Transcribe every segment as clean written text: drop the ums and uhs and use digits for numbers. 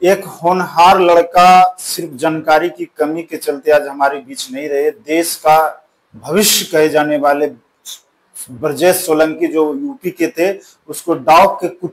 एक होनहार लड़का सिर्फ जानकारी की कमी के चलते आज हमारे बीच नहीं रहे। देश का भविष्य कहे जाने वाले ब्रजेश सोलंकी जो यूपी के थे, उसको डाव के कुछ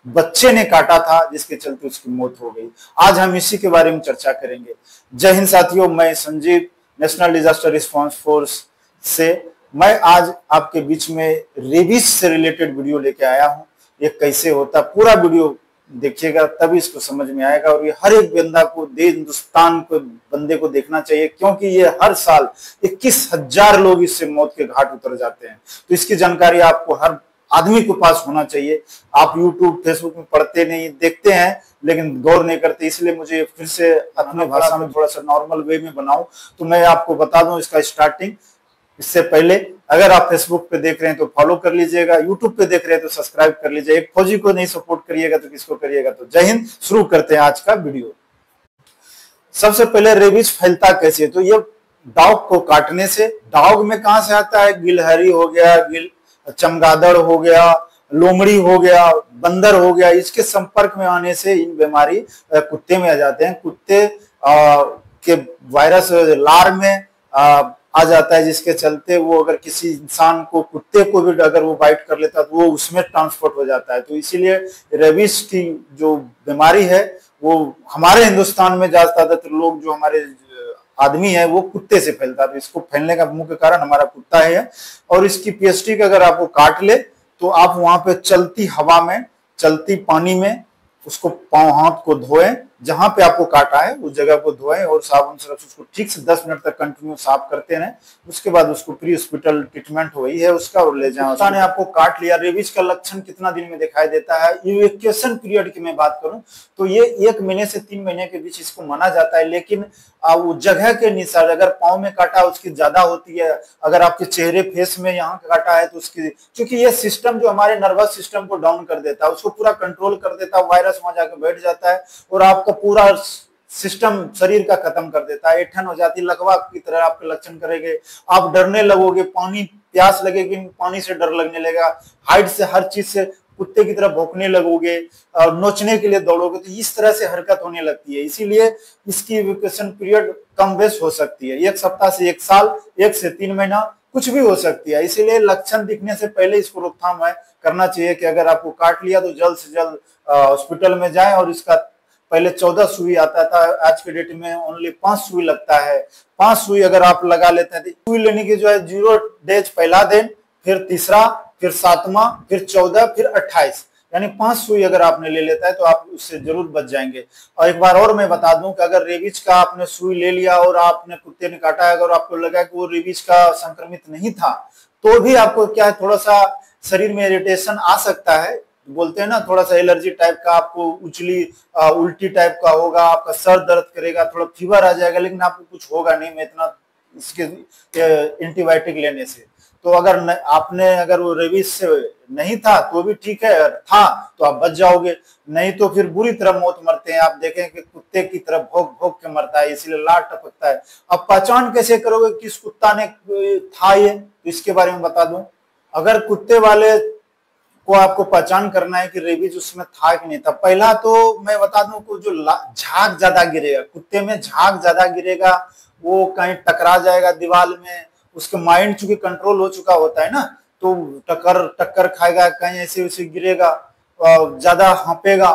बच्चे ने काटा था, जिसके चलते उसकी मौत हो गई। आज हम इसी के बारे में चर्चा करेंगे। जय हिंद साथियों, मैं Sanjeev, national disaster response force से मैं आज आपके बीच में रेबीज से रिलेटेड वीडियो लेके आया हूं। ये कैसे होता, पूरा वीडियो देखिएगा तभी इसको समझ में आएगा। और ये हर एक बंदा को, देश हिंदुस्तान को बंदे को देखना चाहिए, क्योंकि ये हर साल 21,000 लोग इससे मौत के घाट उतर जाते हैं। तो इसकी जानकारी आपको हर आदमी के पास होना चाहिए। आप यूट्यूब फेसबुक में पढ़ते नहीं, देखते हैं लेकिन गौर नहीं करते, इसलिए मुझे फिर से अपने भाषा में थोड़ा सा नॉर्मल वे में बनाऊं। तो मैं आपको बता दूं इसका स्टार्टिंग। इससे पहले अगर आप फेसबुक पे देख रहे हैं तो फॉलो कर लीजिएगा, यूट्यूब पे देख रहे हैं तो सब्सक्राइब कर लीजिए। एक फौजी को नहीं सपोर्ट करिएगा तो किसको करिएगा। तो जय हिंद। शुरू करते हैं आज का वीडियो। सबसे पहले रेबीज फैलता कैसे? तो ये डॉग को काटने से। डॉग में कहां से आता है? गिलहरी हो गया, चमगादड़ हो गया, लोमड़ी हो गया, बंदर हो गया, इसके संपर्क में आने से इन बीमारी कुत्ते में आ जाते हैं। कुत्ते के वायरस लार में आ जाता है, जिसके चलते वो अगर किसी इंसान को, कुत्ते को भी अगर वो बाइट कर लेता है तो वो उसमें ट्रांसपोर्ट हो जाता है। तो इसीलिए रेबीज की जो बीमारी है वो हमारे हिंदुस्तान में ज्यादातर लोग, जो हमारे आदमी है, वो कुत्ते से फैलता है। तो इसको फैलने का मुख्य कारण हमारा कुत्ता है। और इसकी पीएचडी अगर आपको काट ले तो आप वहां पे चलती हवा में, चलती पानी में उसको पांव हाथ को धोएं, जहां पे आपको काटा है उस जगह को धोएं और साबुन से उसको ठीक से 10 मिनट तक कंटिन्यू साफ करते रहें। उसके बाद उसको प्री हॉस्पिटल ट्रीटमेंट वही है उसका, और ले जाएं। कुत्ता ने आपको काट लिया। रेबीज का लक्षण कितना दिन में दिखाई देता है? इवैक्यूएशन पीरियड की मैं बात करूं तो ये 1 महीने से 3 महीने के बीच इसको माना जाता है। लेकिन वो जगह के अनुसार, अगर पाँव में काटा उसकी ज्यादा होती है, अगर आपके चेहरे फेस में यहाँ काटा है तो उसकी, क्योंकि ये सिस्टम जो हमारे नर्वस सिस्टम को डाउन कर देता है, उसको पूरा कंट्रोल कर देता है, वायरस वहां जाकर बैठ जाता है और आपका पूरा सिस्टम शरीर का खत्म कर देता है। ऐठन हो जाती, लकवा की तरह आपके लक्षण करेंगे। आप डरने लगोगे, पानी प्यास लगेगी, पानी से डर लगने लगेगा, हाइट से, हर चीज से कुत्ते की तरह भौंकने लगोगे, नोचने के लिए दौड़ोगे। तो इस तरह से हरकत होने लगती है। इसीलिए इसकी इवैक्यूएशन पीरियड कम बेस हो सकती है, 1 सप्ताह से 1 साल, 1 से 3 महीना, कुछ भी हो सकती है। इसीलिए लक्षण दिखने से पहले इसको रोकथाम करना चाहिए कि अगर आपको काट लिया तो जल्द से जल्द हॉस्पिटल में जाएं। और इसका पहले 14 सुई आता था, आज के डेट में ओनली 5 सुई लगता है। 5 सुई अगर आप लगा लेते हैं तो सुई लेने की जो है 0 डेज पहला दिन, फिर तीसरा, फिर 7वां, फिर 14, फिर 28, यानी 5 सुई अगर आपने ले लेता है तो आप उससे जरूर बच जाएंगे। और एक बार और मैं बता दूं कि अगर रेबीज का आपने सुई ले लिया और आपने कुत्ते ने काटा, अगर आपको लगा कि वो रेबीज का संक्रमित नहीं था, तो भी आपको क्या है, थोड़ा सा शरीर में इरिटेशन आ सकता है। बोलते हैं ना, थोड़ा सा एलर्जी टाइप का, आपको उल्टी टाइप का होगा, आपका सर दर्द करेगा, थोड़ा फीवर आ जाएगा, लेकिन आपको कुछ होगा नहीं। मैं इतना इसके एंटीबायोटिक लेने से तो अगर वो रेबीज से नहीं था तो भी ठीक है, अगर था तो आप बच जाओगे, नहीं तो फिर बुरी तरह मौत मरते हैं। आप देखें कि कुत्ते की तरह भौंक भौंक के मरता है, इसीलिए लार टपकता है। अब पहचान कैसे करोगे किस कुत्ता ने था ये, तो इसके बारे में बता दूं। अगर कुत्ते वाले को आपको पहचान करना है कि रेबीज उसमें था कि नहीं था, पहला तो मैं बता दूं को जो झाग ज्यादा गिरेगा, कुत्ते में झाग ज्यादा गिरेगा, वो कहीं टकरा जाएगा दीवार में, उसके माइंड चूंकि कंट्रोल हो चुका होता है ना, तो टक्कर खाएगा, कहीं ऐसे वैसे गिरेगा, ज्यादा हाँपेगा।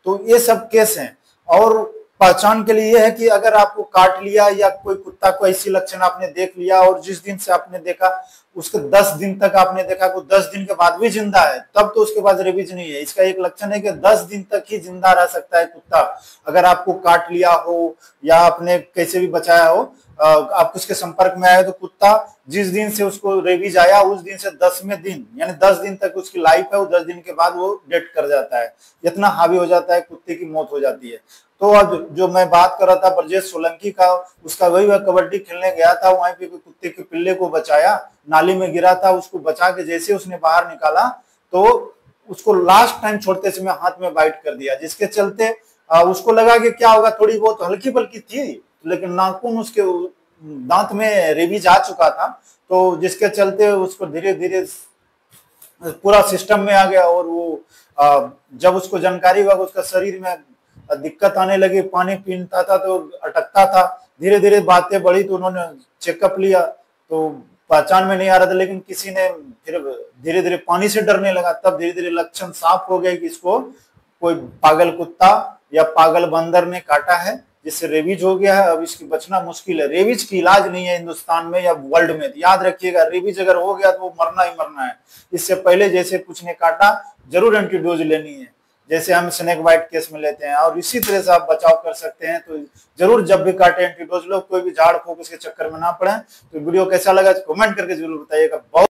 तो ये सब केस हैं। और पहचान के लिए यह है कि अगर आपको काट लिया या कोई कुत्ता को ऐसी लक्षण आपने देख लिया और जिस दिन से आपने देखा उसके 10 दिन तक आपने देखा को 10 दिन के बाद भी जिंदा है, तब तो उसके बाद रेबीज नहीं है। इसका एक लक्षण है कि 10 दिन तक ही जिंदा रह सकता है कुत्ता। अगर आपको काट लिया हो या आपने कैसे भी बचाया हो, आप उसके संपर्क में आए, तो कुत्ता जिस दिन से उसको रेबीज आया उस दिन से 10वें दिन, यानी 10 दिन तक उसकी लाइफ है, वो 10 दिन के बाद वो डेथ कर जाता है। इतना हावी हो जाता है, कुत्ते की मौत हो जाती है। तो अब जो मैं बात कर रहा था ब्रजेश सोलंकी का, उसका वही, वह कबड्डी खेलने गया था, वहीं पे कुत्ते के पिल्ले को बचाया, नाली में गिरा था, उसको बचा के जैसे उसने बाहर निकाला तो उसको लास्ट टाइम छोड़ते समय हाथ में बाइट कर दिया, जिसके चलते उसको लगा कि क्या होगा, थोड़ी बहुत हल्की फुल्की थी, लेकिन नाखून उसके दांत में रेबीज आ चुका था। तो जिसके चलते उसको धीरे धीरे पूरा सिस्टम में आ गया और वो जब उसको जानकारी हुआ उसका शरीर में दिक्कत आने लगी, पानी पीता था तो अटकता था। धीरे धीरे बातें बढ़ी तो उन्होंने चेकअप लिया तो पहचान में नहीं आ रहा था, लेकिन किसी ने फिर धीरे धीरे पानी से डरने लगा, तब धीरे धीरे लक्षण साफ हो गए कि इसको कोई पागल कुत्ता या पागल बंदर ने काटा है, जिससे रेबीज हो गया है। अब इसकी बचना मुश्किल है। रेबीज की इलाज नहीं है हिंदुस्तान में या वर्ल्ड में, याद रखिएगा। रेबीज अगर हो गया तो वो मरना ही मरना है। इससे पहले जैसे कुछ ने काटा जरूर एंटीडोज लेनी है, जैसे हम स्नेक बाइट केस में लेते हैं, और इसी तरह से आप बचाव कर सकते हैं। तो जरूर जब भी काटे एंटीडोज लो, कोई भी झाड़ फूक उसके चक्कर में ना पड़े। तो वीडियो कैसा लगा कमेंट करके जरूर बताइएगा। बहुत